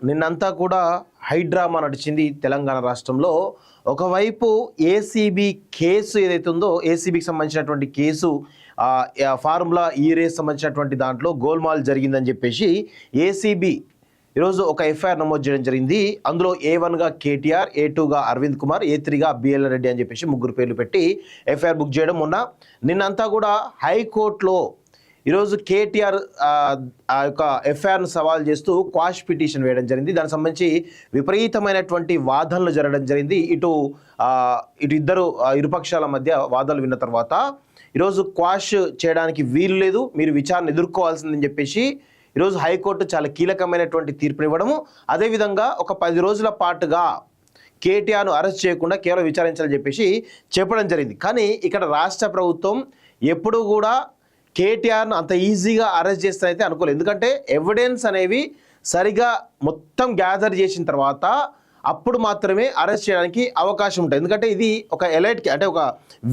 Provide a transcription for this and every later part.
నిన్నంతా కూడా హైడ్రామా నడిచింది తెలంగాణ రాష్ట్రంలో. ఒకవైపు ఏసీబీ కేసు ఏదైతే ఉందో, ఏసీబీకి సంబంధించినటువంటి కేసు ఫార్ములా ఈ రేస్ సంబంధించినటువంటి దాంట్లో గోల్మాల్ జరిగిందని చెప్పేసి ఏసీబీ ఈరోజు ఒక ఎఫ్ఐఆర్ నమోదు చేయడం జరిగింది. అందులో A1గా కేటీఆర్, A2గా అరవింద్ కుమార్, A3గా బిఎల్ రెడ్డి అని చెప్పేసి ముగ్గురు పేర్లు పెట్టి ఎఫ్ఐఆర్ బుక్ చేయడం. నిన్నంతా కూడా హైకోర్టులో ఈరోజు కేటీఆర్ ఆ యొక్క ఎఫ్ఐఆర్ను సవాల్ చేస్తూ క్వాష్ పిటిషన్ వేయడం జరిగింది. దానికి సంబంధించి విపరీతమైనటువంటి వాదనలు జరగడం జరిగింది. ఇటు ఇద్దరు ఇరుపక్షాల మధ్య వాదనలు విన్న తర్వాత ఈరోజు క్వాష్ చేయడానికి వీలు లేదు, మీరు విచారణ ఎదుర్కోవాల్సిందని చెప్పేసి ఈరోజు హైకోర్టు చాలా కీలకమైనటువంటి తీర్పుని ఇవ్వడము, అదేవిధంగా ఒక 10 రోజుల పాటుగా కేటీఆర్ను అరెస్ట్ చేయకుండా కేవలం విచారించాలని చెప్పేసి చెప్పడం జరిగింది. కానీ ఇక్కడ రాష్ట్ర ప్రభుత్వం ఎప్పుడూ కూడా కేటీఆర్ను అంత ఈజీగా అరెస్ట్ చేస్తారైతే అనుకోలేదు. ఎందుకంటే ఎవిడెన్స్ అనేవి సరిగా మొత్తం గ్యాదర్ చేసిన తర్వాత అప్పుడు మాత్రమే అరెస్ట్ చేయడానికి అవకాశం ఉంటుంది. ఎందుకంటే ఇది ఒక ఎలైట్కి అంటే ఒక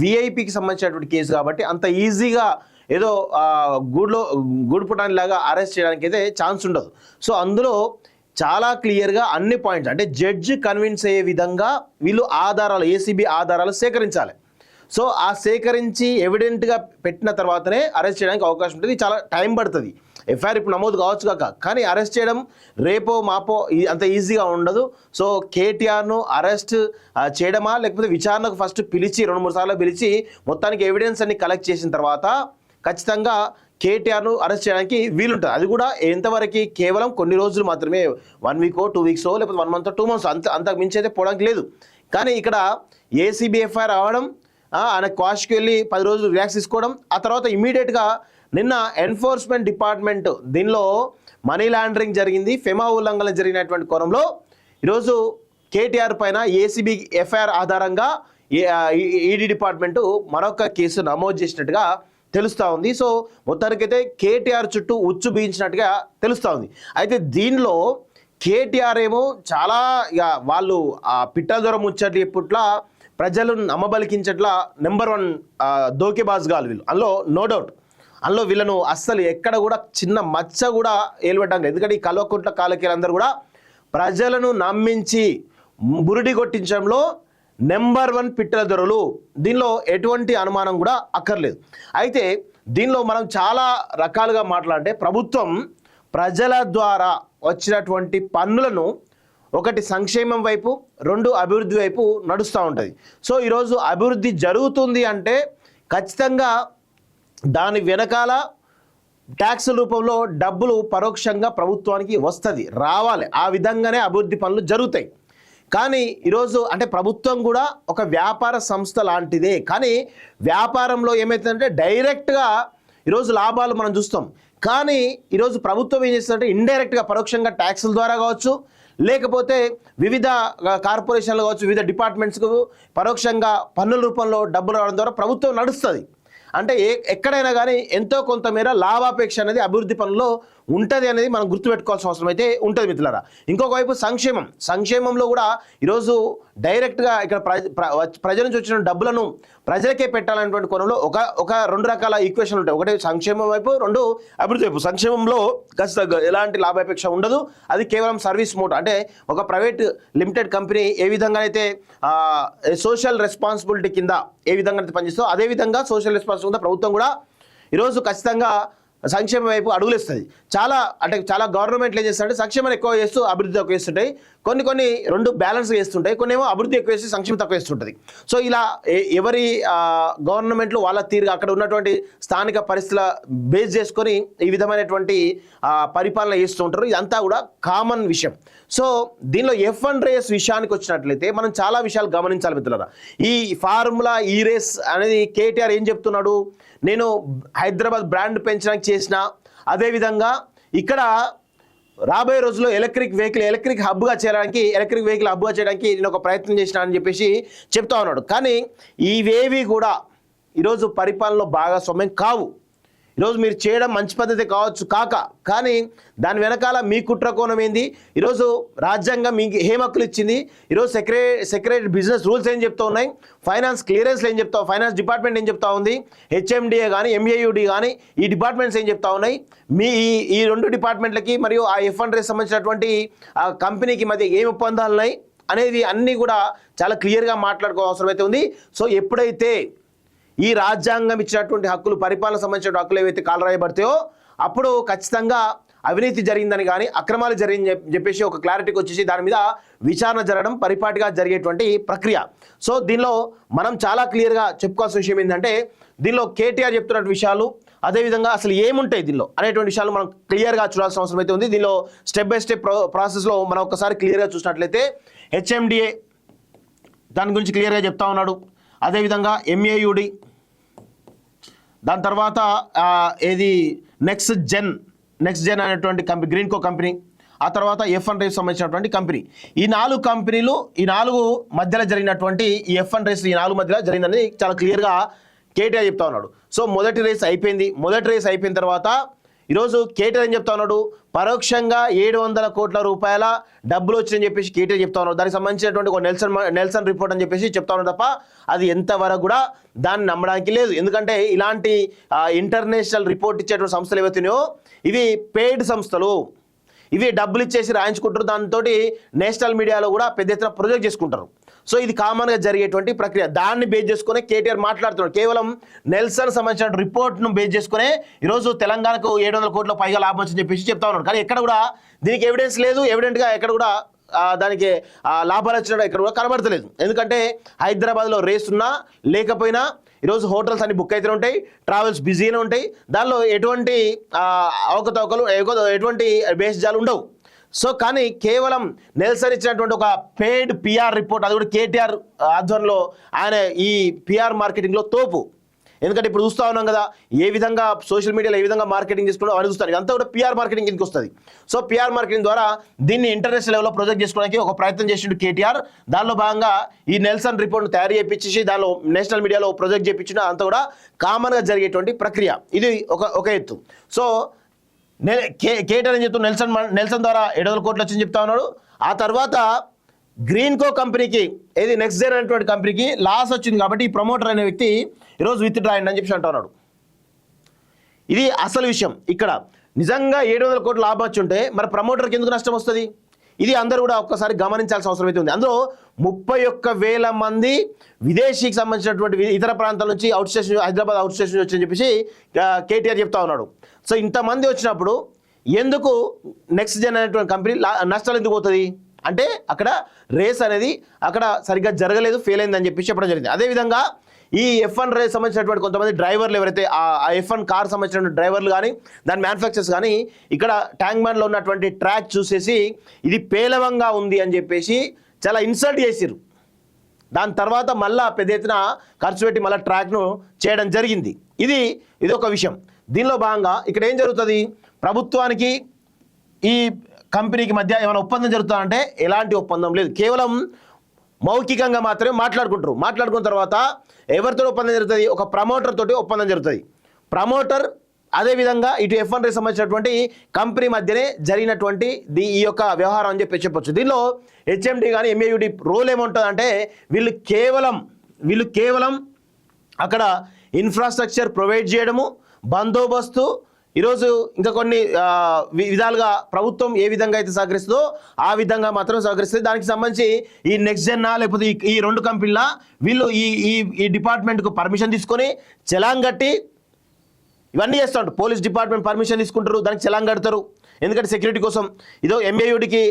విఐపికి సంబంధించినటువంటి కేసు కాబట్టి అంత ఈజీగా ఏదో గూడుపుటాని లాగా అరెస్ట్ చేయడానికి అయితే ఛాన్స్ ఉండదు. సో అందులో చాలా క్లియర్గా అన్ని పాయింట్స్ అంటే జడ్జి కన్విన్స్ అయ్యే విధంగా వీళ్ళు ఆధారాలు, ఏసీబీ ఆధారాలు సేకరించాలి. సో ఆ సేకరించి ఎవిడెంట్గా పెట్టిన తర్వాతనే అరెస్ట్ చేయడానికి అవకాశం ఉంటుంది. చాలా టైం పడుతుంది. ఎఫ్ఐఆర్ ఇప్పుడు నమోదు కావచ్చు కాక, కానీ అరెస్ట్ చేయడం రేపో మాపో అంత ఈజీగా ఉండదు. సో కేటీఆర్ను అరెస్ట్ చేయడమా లేకపోతే విచారణకు ఫస్ట్ పిలిచి 2-3 సార్లు పిలిచి మొత్తానికి ఎవిడెన్స్ అన్ని కలెక్ట్ చేసిన తర్వాత ఖచ్చితంగా కేటీఆర్ను అరెస్ట్ చేయడానికి వీలుంటుంది. అది కూడా ఎంతవరకు కేవలం కొన్ని రోజులు మాత్రమే, 1 వీకో 2 వీక్సో లేకపోతే 1 మంత్ 2 మంత్స్ అంతకు మించి అయితే పోవడానికి లేదు. కానీ ఇక్కడ ఏసీబీ ఎఫ్ఐఆర్ అవ్వడం, ఆయన క్వాష్కి వెళ్ళి 10 రోజులు రిలాక్స్ తీసుకోవడం, ఆ తర్వాత ఇమీడియట్గా నిన్న ఎన్ఫోర్స్మెంట్ డిపార్ట్మెంట్ దీనిలో మనీ లాండరింగ్ జరిగింది, ఫెమా ఉల్లంఘన జరిగినటువంటి కోణంలో ఈరోజు కేటీఆర్ పైన ఏసీబీ ఎఫ్ఐఆర్ ఆధారంగా ఈడీ డిపార్ట్మెంటు మరొక కేసు నమోదు చేసినట్టుగా తెలుస్తూ ఉంది. సో మొత్తానికైతే కేటీఆర్ చుట్టూ ఉచ్చు బిగించినట్టుగా తెలుస్తూ ఉంది. అయితే దీనిలో కేటీఆర్ ఏమో చాలా వాళ్ళు పిట్టల దూరం ముచ్చట్లు ఇప్పట్లా ప్రజలు నమ్మబలికించట్లా నెంబర్ 1 దోకేబాజ్గాలు వీళ్ళు. అందులో నో డౌట్, అందులో వీళ్ళను అస్సలు ఎక్కడ కూడా చిన్న మచ్చ కూడా ఏలుపెట్టడం లేదు. ఎందుకంటే ఈ కల్వకుంట్ల కాలకీలందరూ కూడా ప్రజలను నమ్మించి బురిడి కొట్టించడంలో నెంబర్ 1 పిట్టల దొరలు. దీనిలో ఎటువంటి అనుమానం కూడా అక్కర్లేదు. అయితే దీనిలో మనం చాలా రకాలుగా మాట్లాడితే ప్రభుత్వం ప్రజల ద్వారా వచ్చినటువంటి పన్నులను ఒకటి సంక్షేమం వైపు, 2 అభివృద్ధి వైపు నడుస్తూ ఉంటుంది. సో ఈరోజు అభివృద్ధి జరుగుతుంది అంటే ఖచ్చితంగా దాని వెనకాల ట్యాక్స్ రూపంలో డబ్బులు పరోక్షంగా ప్రభుత్వానికి వస్తుంది, రావాలి. ఆ విధంగానే అభివృద్ధి పనులు జరుగుతాయి. కానీ ఈరోజు అంటే ప్రభుత్వం కూడా ఒక వ్యాపార సంస్థ లాంటిదే. కానీ వ్యాపారంలో ఏమవుతుందంటే డైరెక్ట్గా ఈరోజు లాభాలు మనం చూస్తాం. కానీ ఈరోజు ప్రభుత్వం ఏం చేస్తుందంటే ఇండైరెక్ట్గా పరోక్షంగా ట్యాక్సుల ద్వారా కావచ్చు, లేకపోతే వివిధ కార్పొరేషన్లు కావచ్చు, వివిధ డిపార్ట్మెంట్స్కు పరోక్షంగా పన్నుల రూపంలో డబ్బులు రావడం ద్వారా ప్రభుత్వం నడుస్తుంది. అంటే ఎక్కడైనా కానీ ఎంతో కొంతమేర లాభాపేక్ష అనేది అభివృద్ధి పనుల్లో ఉంటుంది అనేది మనం గుర్తుపెట్టుకోవాల్సిన అవసరం అయితే ఉంటుంది మిత్రులారా. ఇంకొక వైపు సంక్షేమంలో కూడా ఈరోజు డైరెక్ట్గా ఇక్కడ ప్రజల నుంచి వచ్చిన డబ్బులను ప్రజలకే పెట్టాలనేటువంటి కోణంలో ఒక 2 రకాల ఈక్వేషన్లు ఉంటాయి. ఒకటి సంక్షేమం వైపు, 2 అభివృద్ధి వైపు. సంక్షేమంలో ఖచ్చితంగా ఎలాంటి లాభాపేక్ష ఉండదు, అది కేవలం సర్వీస్ మోడ్. అంటే ఒక ప్రైవేట్ లిమిటెడ్ కంపెనీ ఏ విధంగా అయితే సోషల్ రెస్పాన్సిబిలిటీ కింద ఏ విధంగా అయితే పనిచేస్తుందో అదేవిధంగా సోషల్ రెస్పాన్సిబిలిటీ కింద ప్రభుత్వం కూడా ఈరోజు ఖచ్చితంగా సంక్షేమ వైపు అడుగులేస్తుంది. చాలా గవర్నమెంట్లు ఏం చేస్తారంటే సంక్షేమాన్ని ఎక్కువ చేస్తూ అభివృద్ధి తక్కువ చేస్తుంటాయి, కొన్ని 2 బ్యాలెన్స్గా చేస్తుంటాయి, కొన్ని ఏమో అభివృద్ధి ఎక్కువ చేసి సంక్షేమం తక్కువ చేస్తుంటుంది. సో ఇలా ఎవరి గవర్నమెంట్లు వాళ్ళ తీరుగా అక్కడ ఉన్నటువంటి స్థానిక పరిస్థితుల బేస్ చేసుకొని ఈ విధమైనటువంటి పరిపాలన చేస్తూ ఉంటారు. ఇదంతా కూడా కామన్ విషయం. సో దీనిలో F1 రేస్ విషయానికి వచ్చినట్లయితే మనం చాలా విషయాలు గమనించాలి మిత్రులారా. ఈ ఫార్ములా ఈ రేస్ అనేది కేటీఆర్ ఏం చెప్తున్నాడు, నేను హైదరాబాద్ బ్రాండ్ పెంచడానికి చేసిన, అదేవిధంగా ఇక్కడ రాబోయే రోజుల్లో ఎలక్ట్రిక్ వెహికల్ హబ్గా చేయడానికి నేను ఒక ప్రయత్నం చేసిన అని చెప్పేసి చెప్తా ఉన్నాడు. కానీ ఇవేవి కూడా ఈరోజు పరిపాలనలో భాగస్వామ్యం కావు. ఈరోజు మీరు చేయడం మంచి పద్ధతి కావచ్చు కానీ దాని వెనకాల మీ కుట్ర కోణం ఏంది? ఈరోజు రాజ్యాంగం మీకు ఏం హక్కులు ఇచ్చింది? ఈరోజు సెక్రటరీ బిజినెస్ రూల్స్ ఏం చెప్తా ఉన్నాయి? ఫైనాన్స్ క్లియరెన్స్లు ఏం చెప్తా, ఫైనాన్స్ డిపార్ట్మెంట్ ఏం చెప్తా ఉంది? హెచ్ఎండిఏ కానీ ఎంఏయుడి కానీ ఈ డిపార్ట్మెంట్స్ ఏం చెప్తా ఉన్నాయి? మీ ఈ రెండు డిపార్ట్మెంట్లకి మరియు ఆ F&A సంబంధించినటువంటి ఆ కంపెనీకి మధ్య ఏం ఒప్పందాలు ఉన్నాయి అనేది అన్నీ కూడా చాలా క్లియర్గా మాట్లాడుకోవాల్సిన అవసరం అయితే ఉంది. సో ఎప్పుడైతే ఈ రాజ్యాంగం ఇచ్చినటువంటి హక్కులు, పరిపాలన సంబంధించిన హక్కులు ఏవైతే కాలరాయబడతాయో అప్పుడు ఖచ్చితంగా అవినీతి జరిగిందని కానీ అక్రమాలు జరిగిందని చెప్పేసి ఒక క్లారిటీకి వచ్చేసి దాని మీద విచారణ జరగడం పరిపాటిగా జరిగేటువంటి ప్రక్రియ. సో దీనిలో మనం చాలా క్లియర్గా చెప్పుకోవాల్సిన విషయం ఏంటంటే దీనిలో కేటీఆర్ చెప్తున్న విషయాలు, అదేవిధంగా అసలు ఏముంటాయి దీనిలో అనేటువంటి విషయాలు మనం క్లియర్గా చూడాల్సిన అవసరం అయితే ఉంది. దీనిలో స్టెప్ బై స్టెప్ ప్రాసెస్లో మనం ఒకసారి క్లియర్గా చూసినట్లయితే హెచ్ఎండిఏ దాని గురించి క్లియర్గా చెప్తా ఉన్నాడు. అదేవిధంగా ఎంఏయుడి, దాని తర్వాత ఏది నెక్స్ట్ జెన్ అనేటువంటి కంపెనీ, గ్రీన్కో కంపెనీ, ఆ తర్వాత F&A సంబంధించినటువంటి కంపెనీ. ఈ 4 కంపెనీలు, ఈ 4 మధ్యలో జరిగినటువంటి ఈ F&A ఈ 4 మధ్యలో జరిగిందని చాలా క్లియర్గా కేటీఆర్ చెప్తా ఉన్నాడు. సో మొదటి రేస్ అయిపోయిన తర్వాత ఈరోజు కేటీఆర్ ఏం చెప్తా ఉన్నాడు? పరోక్షంగా 700 కోట్ల రూపాయల డబ్బులు వచ్చిందని చెప్పేసి కేటీఆర్ చెప్తా ఉన్నాడు. దానికి సంబంధించినటువంటి ఒక నెల్సన్ రిపోర్ట్ అని చెప్పేసి చెప్తా ఉన్నాడు తప్ప అది ఎంతవరకు కూడా దాన్ని నమ్మడానికి లేదు. ఎందుకంటే ఇలాంటి ఇంటర్నేషనల్ రిపోర్ట్ ఇచ్చేటువంటి సంస్థలు ఏవైతున్నాయో ఇవి పెయిడ్ సంస్థలు, ఇవి డబ్బులు ఇచ్చేసి రాయించుకుంటారు. దాంతో నేషనల్ మీడియాలో కూడా పెద్ద ఎత్తున ప్రొజెక్ట్ చేసుకుంటారు. సో ఇది కామన్గా జరిగేటువంటి ప్రక్రియ. దాన్ని బేస్ చేసుకునే కేటీఆర్ మాట్లాడుతున్నాడు. కేవలం నెల్సన్ సంబంధించిన రిపోర్ట్ను బేస్ చేసుకునే ఈరోజు తెలంగాణకు 700 కోట్ల పైగా లాభం వచ్చని చెప్పేసి చెప్తా ఉన్నాడు. కానీ ఎక్కడ కూడా దీనికి ఎవిడెన్స్ లేదు. ఎవిడెంట్గా ఎక్కడ కూడా దానికి లాభాలు వచ్చినట్టు ఎక్కడ కూడా కనబడతలేదు. ఎందుకంటే హైదరాబాద్లో రేస్ ఉన్నా లేకపోయినా ఈరోజు హోటల్స్ అన్ని బుక్ అయితే ఉంటాయి, ట్రావెల్స్ బిజీనే ఉంటాయి. దానిలో ఎటువంటి అవకతవకలు, ఎటువంటి బేస్జాలు ఉండవు. సో కానీ కేవలం నెల్సన్ ఇచ్చినటువంటి ఒక పెయిడ్ PR రిపోర్ట్, అది కూడా కేటీఆర్ ఆధ్వర్యంలో ఆయన ఈ PR మార్కెటింగ్లో తోపు. ఎందుకంటే ఇప్పుడు చూస్తూ ఉన్నాం కదా ఏ విధంగా సోషల్ మీడియాలో ఏ విధంగా మార్కెటింగ్ చేసుకుంటూ అని చూస్తారు. ఇదంతా కూడా PR మార్కెటింగ్ కిందకి వస్తుంది. సో PR మార్కెటింగ్ ద్వారా దీన్ని ఇంటర్నేషనల్ లెవెల్లో ప్రొజెక్ట్ చేసుకోవడానికి ఒక ప్రయత్నం చేసిండు కేటీఆర్. దానిలో భాగంగా ఈ నెల్సన్ రిపోర్ట్ను తయారు చేయించేసి దానిలో నేషనల్ మీడియాలో ప్రొజెక్ట్ చేయించిన అంతా కూడా కామన్గా జరిగేటువంటి ప్రక్రియ. ఇది ఒక ఎత్తు. సో కేటీఆర్ అని చెప్తూ నెల్సన్ ద్వారా 700 కోట్లు వచ్చిందని చెప్తా ఉన్నాడు. ఆ తర్వాత గ్రీన్కో కంపెనీకి, ఏది నెక్స్ట్ జెన్ అనేటువంటి కంపెనీకి లాస్ వచ్చింది కాబట్టి ఈ ప్రమోటర్ అనే వ్యక్తి ఈరోజు విత్ డ్రా అయ్యింది అని చెప్పి అంటున్నాడు. ఇది అసలు విషయం. ఇక్కడ నిజంగా 700 కోట్ల లాభం వచ్చి ఉంటే మరి ప్రమోటర్కి ఎందుకు నష్టం వస్తుంది? ఇది అందరూ కూడా ఒక్కసారి గమనించాల్సిన అవసరం అయితే ఉంది. అందులో 31,000 మంది విదేశీకి సంబంధించినటువంటి ఇతర ప్రాంతాల నుంచి out station, Hyderabad out station వచ్చని చెప్పేసి కేటీఆర్ చెప్తా ఉన్నాడు. సో ఇంతమంది వచ్చినప్పుడు ఎందుకు నెక్స్ట్ జెన్ అనేటువంటి కంపెనీ నష్టాలు ఎందుకు పోతుంది అంటే అక్కడ రేస్ అనేది అక్కడ సరిగ్గా జరగలేదు, ఫెయిల్ అయిందని చెప్పి చెప్పడం జరిగింది. అదేవిధంగా ఈ F&A సంబంధించినటువంటి కొంతమంది డ్రైవర్లు ఎవరైతే ఆ F1 కార్ సంబంధించిన డ్రైవర్లు కానీ దాని మ్యానుఫ్యాక్చర్స్ కానీ ఇక్కడ ట్యాంక్ బండ్లో ఉన్నటువంటి ట్రాక్ చూసేసి ఇది పేలవంగా ఉంది అని చెప్పేసి చాలా ఇన్సల్ట్ చేసిరు. దాని తర్వాత మళ్ళా పెద్ద ఎత్తున ఖర్చు పెట్టి మళ్ళీ ట్రాక్ను చేయడం జరిగింది. ఇది ఒక విషయం. దీనిలో భాగంగా ఇక్కడ ఏం జరుగుతుంది? ప్రభుత్వానికి ఈ కంపెనీకి మధ్య ఏమైనా ఒప్పందం జరుగుతుందంటే ఎలాంటి ఒప్పందం లేదు. కేవలం మౌఖికంగా మాత్రమే మాట్లాడుకుంటారు. మాట్లాడుకున్న తర్వాత ఎవరితో ఒప్పందం జరుగుతుంది? ఒక ప్రమోటర్ తోటి ఒప్పందం జరుగుతుంది. ప్రమోటర్ అదేవిధంగా ఇటు F&A సంబంధించినటువంటి కంపెనీ మధ్యనే జరిగినటువంటి ఈ యొక్క వ్యవహారం అని చెప్పొచ్చు. దీనిలో హెచ్ఎండి కానీ ఎంఏయుడి రోల్ ఏముంటుందంటే వీళ్ళు కేవలం అక్కడ ఇన్ఫ్రాస్ట్రక్చర్ ప్రొవైడ్ చేయడము, బందోబస్తు, ఈరోజు ఇంకా కొన్ని విధాలుగా ప్రభుత్వం ఏ విధంగా అయితే సహకరిస్తుందో ఆ విధంగా మాత్రం సహకరిస్తుంది. దానికి సంబంధించి ఈ నెక్స్ట్ జెన్నా లేకపోతే ఈ 2 కంపెనీల వీళ్ళు ఈ డిపార్ట్మెంట్కు పర్మిషన్ తీసుకొని చలాన్ కట్టి ఇవన్నీ చేస్తూ ఉంటారు. పోలీస్ డిపార్ట్మెంట్ పర్మిషన్ తీసుకుంటారు, దానికి చలాన్ కడతారు. ఎందుకంటే సెక్యూరిటీ కోసం ఇదో ఎంఏయుడికి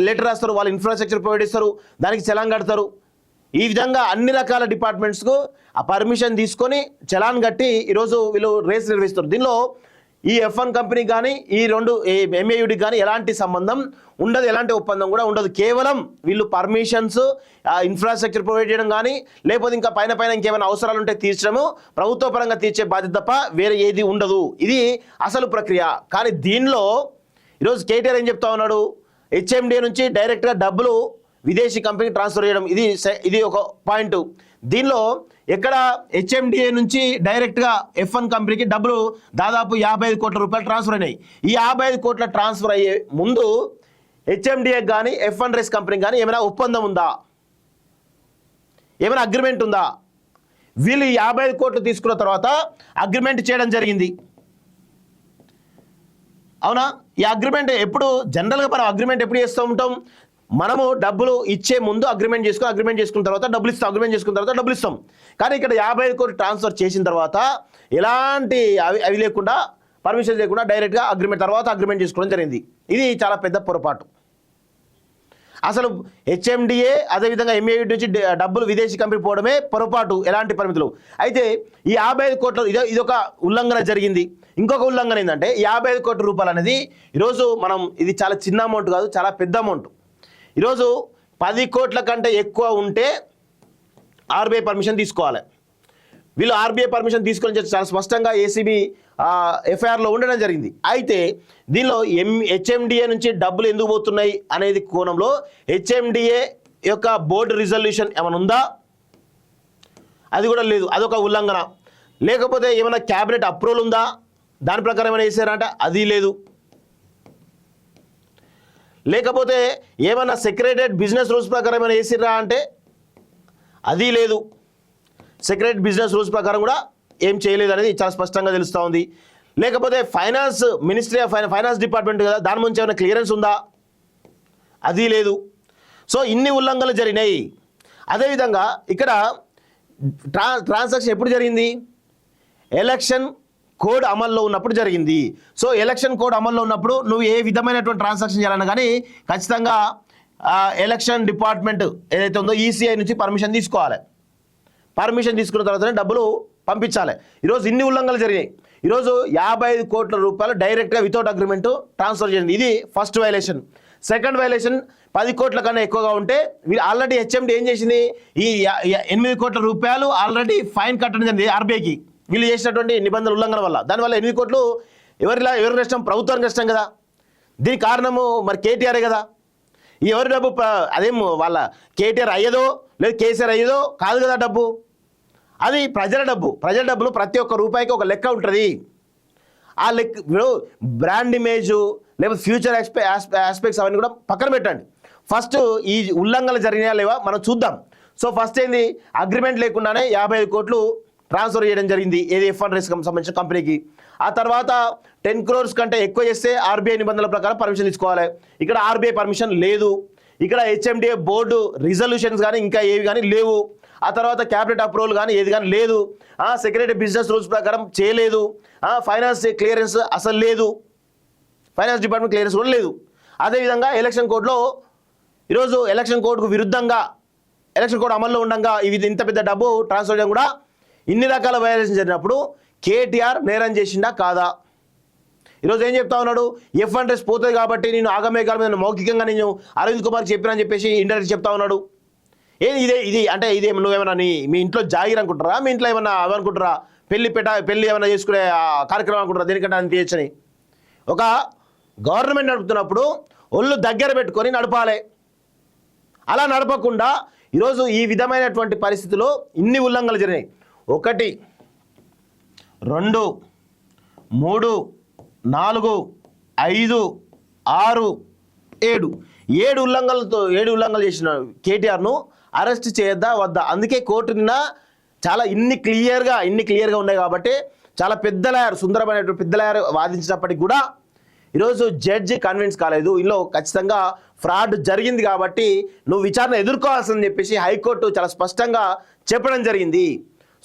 లెటర్ రాస్తారు, వాళ్ళు ఇన్ఫ్రాస్ట్రక్చర్ ప్రొవైడ్ చేస్తారు, దానికి చలాన్ కడతారు. ఈ విధంగా అన్ని రకాల డిపార్ట్మెంట్స్కు ఆ పర్మిషన్ తీసుకొని చలాన్ కట్టి ఈరోజు వీళ్ళు రేస్ నిర్వహిస్తారు. దీనిలో ఈ F1 కంపెనీ కానీ ఈ 2 ఎంఏయుడికి కానీ ఎలాంటి సంబంధం ఉండదు, ఎలాంటి ఒప్పందం కూడా ఉండదు. కేవలం వీళ్ళు పర్మిషన్స్, ఇన్ఫ్రాస్ట్రక్చర్ ప్రొవైడ్ చేయడం కానీ లేకపోతే ఇంకా పైన ఇంకేమైనా అవసరాలు ఉంటే తీర్చడము, ప్రభుత్వ పరంగా తీర్చే బాధ్యత తప్ప వేరే ఏది ఉండదు. ఇది అసలు ప్రక్రియ. కానీ దీనిలో ఈరోజు కేటీఆర్ ఏం చెప్తా ఉన్నాడు? హెచ్ఎండిఏ నుంచి డైరెక్ట్గా డబ్బులు విదేశీ కంపెనీకి ట్రాన్స్ఫర్ చేయడం, ఇది ఒక పాయింట్. దీనిలో ఎక్కడ హెచ్ఎండిఏ నుంచి డైరెక్ట్గా F1 కంపెనీకి డబ్బులు దాదాపు 55 కోట్ల రూపాయలు ట్రాన్స్ఫర్ అయినాయి. ఈ 55 కోట్ల ట్రాన్స్ఫర్ అయ్యే ముందు హెచ్ఎండిఏ కానీ F1 రేస్ కంపెనీకి కానీ ఏమైనా ఒప్పందం ఉందా, ఏమైనా అగ్రిమెంట్ ఉందా? వీళ్ళు 55 కోట్లు తీసుకున్న తర్వాత అగ్రిమెంట్ చేయడం జరిగింది, అవునా? ఈ అగ్రిమెంట్ ఎప్పుడు జనరల్గా మనం అగ్రిమెంట్ ఎప్పుడు చేస్తూ ఉంటాం? మనము డబ్బులు ఇచ్చే ముందు అగ్రిమెంట్ చేసుకున్న తర్వాత డబ్బులు ఇస్తాం, అగ్రిమెంట్ చేసుకున్న తర్వాత డబ్బులు ఇస్తాం. కానీ ఇక్కడ 55 కోట్లు ట్రాన్స్ఫర్ చేసిన తర్వాత ఎలాంటి అవి లేకుండా, పర్మిషన్ లేకుండా డైరెక్ట్గా అగ్రిమెంట్ చేసుకోవడం జరిగింది. ఇది చాలా పెద్ద పొరపాటు. అసలు హెచ్ఎండిఏ అదేవిధంగా ఎంఏవి నుంచి డబ్బులు విదేశీ కంపెనీ పోవడమే పొరపాటు, ఎలాంటి పరిమితులు. అయితే ఈ 55 కోట్ల ఇదొక ఉల్లంఘన జరిగింది. ఇంకొక ఉల్లంఘన ఏంటంటే 55 కోట్ల రూపాయలు అనేది ఈరోజు మనం, ఇది చాలా చిన్న అమౌంట్ కాదు, చాలా పెద్ద అమౌంట్. ఈరోజు 10 కోట్ల కంటే ఎక్కువ ఉంటే ఆర్బీఐ పర్మిషన్ తీసుకోవాలి. వీళ్ళు ఆర్బీఐ పర్మిషన్ తీసుకొని చాలా స్పష్టంగా ఏసీబీ ఎఫ్ఐఆర్లో ఉండడం జరిగింది. అయితే దీనిలో హెచ్ఎండిఏ నుంచి డబ్బులు ఎందుకు పోతున్నాయి అనేది కోణంలో హెచ్ఎండిఏ యొక్క బోర్డు రిజల్యూషన్ ఏమైనా ఉందా? అది కూడా లేదు, అదొక ఉల్లంఘన. లేకపోతే ఏమైనా క్యాబినెట్ అప్రూవల్ ఉందా, దాని ప్రకారం ఏమైనా చేశారంటే అది లేదు. లేకపోతే ఏమైనా సెక్రటరియట్ బిజినెస్ రూల్స్ ప్రకారం ఏమైనా వేసిర్రా అంటే అది లేదు. సెక్రటరీ బిజినెస్ రూల్స్ ప్రకారం కూడా ఏం చేయలేదు అనేది చాలా స్పష్టంగా తెలుస్తూ ఉంది. లేకపోతే finance ministry of finance department కదా, దాని నుంచి ఏమైనా క్లియరెన్స్ ఉందా? అది లేదు. సో ఇన్ని ఉల్లంఘనలు జరిగినాయి. అదేవిధంగా ఇక్కడ ట్రాన్సాక్షన్ ఎప్పుడు జరిగింది? ఎలక్షన్ కోడ్ అమల్లో ఉన్నప్పుడు జరిగింది. సో ఎలక్షన్ కోడ్ అమల్లో ఉన్నప్పుడు నువ్వు ఏ విధమైనటువంటి ట్రాన్సాక్షన్ చేయాలన్నా కానీ ఖచ్చితంగా ఎలక్షన్ డిపార్ట్మెంట్ ఏదైతే ఉందో ఈసీఐ నుంచి పర్మిషన్ తీసుకోవాలి. పర్మిషన్ తీసుకున్న తర్వాతనే డబ్బులు పంపించాలి. ఈరోజు ఇన్ని ఉల్లంఘనలు జరిగాయి. ఈరోజు 55 కోట్ల రూపాయలు డైరెక్ట్గా వితౌట్ అగ్రిమెంట్ ట్రాన్స్ఫర్ చేయండి. ఇది ఫస్ట్ వైలేషన్. సెకండ్ వైలేషన్ 10 కోట్ల కన్నా ఎక్కువగా ఉంటే వీళ్ళు ఆల్రెడీ హెచ్ఎండి ఏం చేసింది, ఈ 8 కోట్ల రూపాయలు ఆల్రెడీ ఫైన్ కట్టడం జరిగింది ఆర్బీఐకి, వీళ్ళు చేసినటువంటి నిబంధనల ఉల్లంఘన వల్ల. దానివల్ల 8 కోట్లు ఎవరి నష్టం? ప్రభుత్వానికి నష్టం కదా. దీనికి కారణము మరి కేటీఆరే కదా. ఎవరి డబ్బు? అదేం వాళ్ళ కేటీఆర్ అయ్యేదో లేదు కేసీఆర్ అయ్యేదో కాదు కదా డబ్బు, అది ప్రజల డబ్బు. ప్రజల డబ్బులు ప్రతి ఒక్క రూపాయికి ఒక లెక్క ఉంటుంది. ఆ లెక్క బ్రాండ్ ఇమేజు లేకపోతే ఫ్యూచర్ ఆస్పెక్ట్స్ అవన్నీ కూడా పక్కన పెట్టండి. ఫస్ట్ ఈ ఉల్లంఘనలు జరిగినా లేవా మనం చూద్దాం. సో ఫస్ట్ ఏంది, అగ్రిమెంట్ లేకుండానే 55 కోట్లు ట్రాన్స్ఫర్ చేయడం జరిగింది ఏది F1 రేస్ సంబంధించిన కంపెనీకి. ఆ తర్వాత 10 crores కంటే ఎక్కువ చేస్తే ఆర్బీఐ నిబంధనల ప్రకారం పర్మిషన్ తీసుకోవాలి. ఇక్కడ ఆర్బీఐ పర్మిషన్ లేదు. ఇక్కడ హెచ్ఎండిఏ బోర్డు రిజల్యూషన్స్ కానీ ఇంకా ఏవి కానీ లేవు. ఆ తర్వాత క్యాబినెట్ అప్రూవల్ కానీ ఏది కానీ లేదు. సెక్రటరీ బిజినెస్ రూల్స్ ప్రకారం చేయలేదు. ఫైనాన్స్ క్లియరెన్స్ అసలు లేదు, ఫైనాన్స్ డిపార్ట్మెంట్ క్లియరెన్స్ కూడా లేదు. అదేవిధంగా ఎలక్షన్ కోడ్లో ఈరోజు ఎలక్షన్ కోడ్కు విరుద్ధంగా ఎలక్షన్ కోడ్ అమల్లో ఉండగా ఇవి ఇంత పెద్ద డబ్బు ట్రాన్స్ఫర్ చేయడం కూడా ఇన్ని రకాల వైలేషన్ జరిగినప్పుడు కేటీఆర్ నేరం చేసిండా కాదా? ఈరోజు ఏం చెప్తా ఉన్నాడు, F1 రేస్ పోతుంది కాబట్టి నేను ఆగమేఘాల మీద మౌఖికంగా నేను అరవింద్ కుమార్ చెప్పినా అని చెప్పేసి ఇండైరెక్ట్ చెప్తా ఉన్నాడు. ఇది అంటే ఇదే నువ్వేమన్నా మీ ఇంట్లో జాగిర్ అనుకుంటారా, మీ ఇంట్లో ఏమన్నా అవనుకుంటారా, పెళ్లి ఏమైనా చేసుకునే కార్యక్రమం అనుకుంటారా, దేనికంటే అని తీయచ్చని? ఒక గవర్నమెంట్ నడుపుతున్నప్పుడు ఒళ్ళు దగ్గర పెట్టుకొని నడపాలి. అలా నడపకుండా ఈరోజు ఈ విధమైనటువంటి పరిస్థితుల్లో ఇన్ని ఉల్లంఘనలు జరిగినాయి. 1, 2, 3, 4, 5, 6, 7 ఉల్లంఘనలు చేసిన కేటీఆర్ను అరెస్ట్ చేయొద్దా వద్దా? అందుకే కోర్టు నిన్న చాలా ఇన్ని క్లియర్గా ఉన్నాయి కాబట్టి చాలా పెద్ద లాయర్, సుందరమైనటువంటి పెద్ద లాయర్ వాదించినప్పటికీ కూడా ఈరోజు జడ్జి కన్విన్స్ కాలేదు. ఇందులో ఖచ్చితంగా ఫ్రాడ్ జరిగింది కాబట్టి నువ్వు విచారణ ఎదుర్కోవాల్సిందని చెప్పేసి హైకోర్టు చాలా స్పష్టంగా చెప్పడం జరిగింది.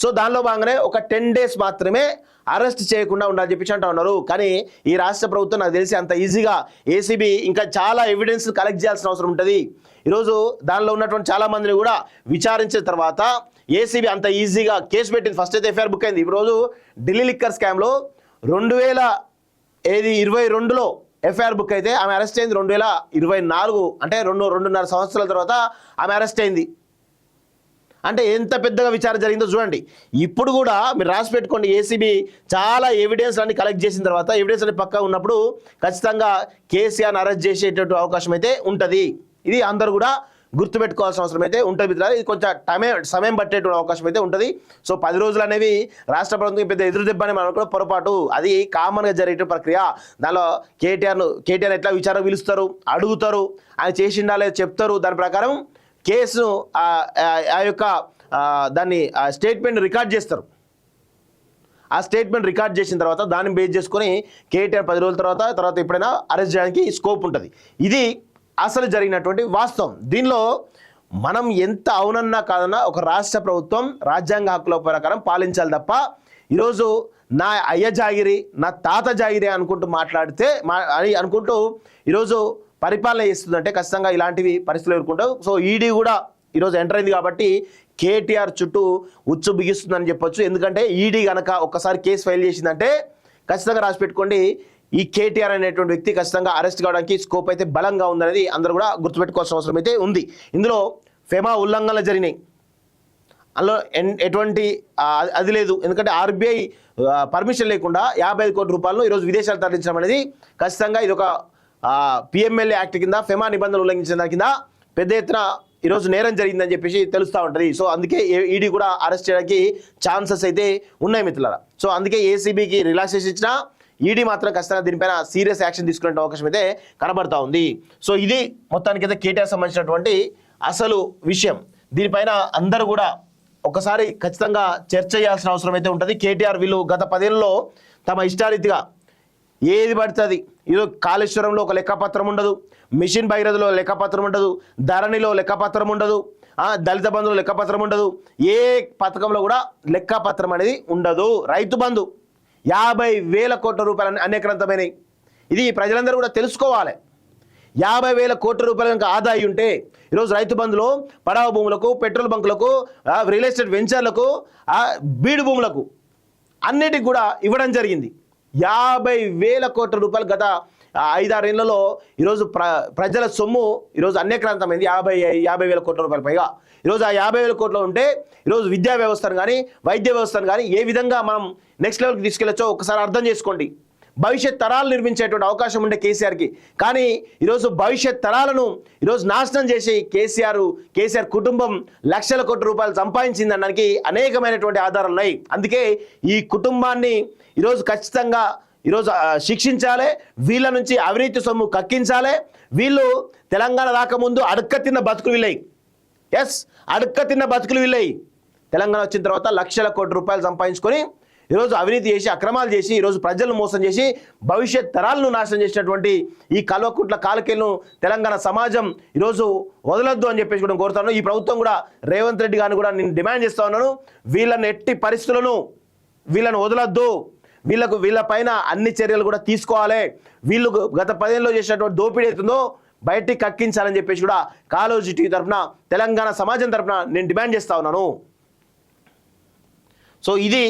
సో దానిలో భాగంగానే ఒక 10 days మాత్రమే అరెస్ట్ చేయకుండా ఉండాలని చెప్పేసి అంటూ ఉన్నారు. కానీ ఈ రాష్ట్ర ప్రభుత్వం నాకు తెలిసి అంత ఈజీగా ఏసీబీ ఇంకా చాలా ఎవిడెన్స్ కలెక్ట్ చేయాల్సిన అవసరం ఉంటుంది. ఈరోజు దానిలో ఉన్నటువంటి చాలా మందిని కూడా విచారించిన తర్వాత ఏసీబీ అంత ఈజీగా కేసు పెట్టింది. ఫస్ట్ అయితే ఎఫ్ఐఆర్ బుక్ అయింది. ఈరోజు ఢిల్లీ లిక్కర్ స్కామ్లో 2022లో ఎఫ్ఐఆర్ బుక్ అయితే ఆమె అరెస్ట్ అయింది 2024, అంటే 2.5 సంవత్సరాల తర్వాత ఆమె అరెస్ట్ అయింది. అంటే ఎంత పెద్దగా విచారణ జరిగిందో చూడండి. ఇప్పుడు కూడా మీరు రాసి పెట్టుకోండి, ఏసీబీ చాలా ఎవిడెన్స్ అన్ని కలెక్ట్ చేసిన తర్వాత ఎవిడెన్స్ అన్ని పక్కా ఉన్నప్పుడు ఖచ్చితంగా కేసీఆర్ని అరెస్ట్ చేసేటటువంటి అవకాశం అయితే ఉంటుంది. ఇది అందరూ కూడా గుర్తుపెట్టుకోవాల్సిన అవసరం అయితే ఉంటుంది మిత్రులారా. ఇది కొంచెం సమయం పట్టేటువంటి అవకాశం అయితే ఉంటుంది. సో 10 రోజులు అనేవి రాష్ట్ర ప్రభుత్వం పెద్ద ఎదురు దెబ్బ అని మనం కూడా పొరపాటు, అది కామన్గా జరిగే ప్రక్రియ. దానిలో కేటీఆర్ ఎట్లా విచారణ పిలుస్తారు, అడుగుతారు, ఆయన చేసిండా లేదా చెప్తారు, దాని ప్రకారం కేసును ఆ యొక్క దాన్ని స్టేట్మెంట్ రికార్డ్ చేస్తారు. ఆ స్టేట్మెంట్ రికార్డ్ చేసిన తర్వాత దాన్ని బేస్ చేసుకొని కేటీఆర్ 10 రోజుల తర్వాత ఎప్పుడైనా అరెస్ట్ చేయడానికి స్కోప్ ఉంటుంది. ఇది అసలు జరిగినటువంటి వాస్తవం. దీనిలో మనం ఎంత అవునన్నా కాదన్నా ఒక రాష్ట్ర ప్రభుత్వం రాజ్యాంగ హక్కుల ప్రకారం పాలించాలి తప్ప ఈరోజు నా అయ్య జాగిరి, నా తాత జాగిరి అనుకుంటూ మాట్లాడితే అనుకుంటూ ఈరోజు పరిపాలన చేస్తుందంటే ఖచ్చితంగా ఇలాంటివి పరిస్థితులు ఎదుర్కొంటావు. సో ఈడీ కూడా ఈరోజు ఎంటర్ అయింది కాబట్టి కేటీఆర్ చుట్టూ ఉచ్చు బిగిస్తుందని చెప్పొచ్చు. ఎందుకంటే ఈడీ కనుక ఒక్కసారి కేసు ఫైల్ చేసిందంటే ఖచ్చితంగా రాసి పెట్టుకోండి, ఈ కేటీఆర్ అనేటువంటి వ్యక్తి ఖచ్చితంగా అరెస్ట్ కావడానికి స్కోప్ అయితే బలంగా ఉందనేది అందరూ కూడా గుర్తుపెట్టుకోవాల్సిన అవసరం అయితే ఉంది. ఇందులో ఫెమా ఉల్లంఘనలు జరిగినాయి, అందులో ఎటువంటి అది లేదు. ఎందుకంటే ఆర్బీఐ పర్మిషన్ లేకుండా 55 కోట్ల రూపాయలను ఈరోజు విదేశాలు తరలించడం అనేది ఖచ్చితంగా ఇది ఒక పిఎంఎల్ఏ యాక్ట్ కింద ఫెమా నిబంధనలు ఉల్లంఘించిన దాని కింద పెద్ద ఎత్తున ఈరోజు నేరం జరిగిందని చెప్పేసి తెలుస్తూ ఉంటుంది. సో అందుకే ఈడీ కూడా అరెస్ట్ చేయడానికి ఛాన్సెస్ అయితే ఉన్నాయి మిత్రులారా. సో అందుకే ఏసీబీకి రిలాక్సేషన్ ఇచ్చినా ఈడీ మాత్రం ఖచ్చితంగా దీనిపైన సీరియస్ యాక్షన్ తీసుకునే అవకాశం అయితే కనబడతా ఉంది. సో ఇది మొత్తానికైతే కేటీఆర్ సంబంధించినటువంటి అసలు విషయం. దీనిపైన అందరూ కూడా ఒకసారి ఖచ్చితంగా చర్చ చేయాల్సిన అవసరం అయితే ఉంటుంది. కేటీఆర్ వీళ్ళు గత 10 ఏళ్ళలో తమ ఇష్టారీతిగా ఏది పడుతుంది, ఈరోజు కాళేశ్వరంలో ఒక లెక్కపత్రం ఉండదు, మిషన్ భగీరథలో లెక్కపత్రం ఉండదు, ధరణిలో లెక్కపత్రం ఉండదు, దళిత బంధులో లెక్కపత్రం ఉండదు, ఏ పథకంలో కూడా లెక్కపత్రం అనేది ఉండదు. రైతు బంధు 50,000 కోట్ల రూపాయలు అనేకరంతమైనవి. ఇది ప్రజలందరూ కూడా తెలుసుకోవాలి. 50,000 కోట్ల రూపాయలు కనుక ఆదాయం ఉంటే ఈరోజు రైతు బంధులో పడవ భూములకు, పెట్రోల్ బంకులకు, రియల్ ఎస్టేట్ వెంచర్లకు, బీడు భూములకు అన్నిటికి కూడా ఇవ్వడం జరిగింది. 50,000 కోట్ల రూపాయలు గత 5-6 ఏళ్లలో ఈరోజు ప్రజల సొమ్ము ఈరోజు అనేకరంతమైంది. 50,000 కోట్ల రూపాయల పైగా ఈరోజు ఆ 50,000 కోట్లు ఉంటే ఈరోజు విద్యా వ్యవస్థను కానీ వైద్య వ్యవస్థను కానీ ఏ విధంగా మనం నెక్స్ట్ లెవెల్కి తీసుకెళ్లొచ్చో ఒకసారి అర్థం చేసుకోండి. భవిష్యత్ తరాలు నిర్మించేటువంటి అవకాశం ఉండే కేసీఆర్కి, కానీ ఈరోజు భవిష్యత్ తరాలను ఈరోజు నాశనం చేసి కేసీఆర్ కుటుంబం లక్షల కోట్ల రూపాయలు సంపాదించిందనడానికి అనేకమైనటువంటి ఆధారాలు ఉన్నాయి. అందుకే ఈ కుటుంబాన్ని ఈరోజు ఖచ్చితంగా ఈరోజు శిక్షించాలి, వీళ్ళ నుంచి అవినీతి సొమ్ము కక్కించాలి. వీళ్ళు తెలంగాణ రాకముందు అడుక్క తిన్న బతుకులు వీళ్ళయి. అడుక్క తిన్న బతుకులు వీళ్ళయి. తెలంగాణ వచ్చిన తర్వాత లక్షల కోట్ల రూపాయలు సంపాదించుకొని ఈరోజు అవినీతి చేసి, అక్రమాలు చేసి, ఈరోజు ప్రజలను మోసం చేసి భవిష్యత్ తరాలను నాశనం చేసినటువంటి ఈ కల్వకుంట్ల కాలకేలను తెలంగాణ సమాజం ఈరోజు వదలొద్దు అని చెప్పేసి కూడా కోరుతాను. ఈ ప్రభుత్వం కూడా రేవంత్ రెడ్డి గారిని కూడా నేను డిమాండ్ చేస్తా ఉన్నాను, వీళ్ళని ఎట్టి పరిస్థితులను వీళ్ళని వదలొద్దు, వీళ్ళ పైన అన్ని చర్యలు కూడా తీసుకోవాలి. వీళ్ళు గత 10 ఏళ్ళలో చేసినటువంటి దోపిడీ అవుతుందో బయటికి కక్కించాలని చెప్పేసి కూడా కాళోజీ టీవీ తరఫున, తెలంగాణ సమాజం తరఫున నేను డిమాండ్ చేస్తా ఉన్నాను. సో ఇది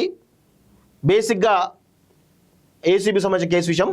బేసిక్గా ఏసీబీ సంబంధించిన కేసు విషయం.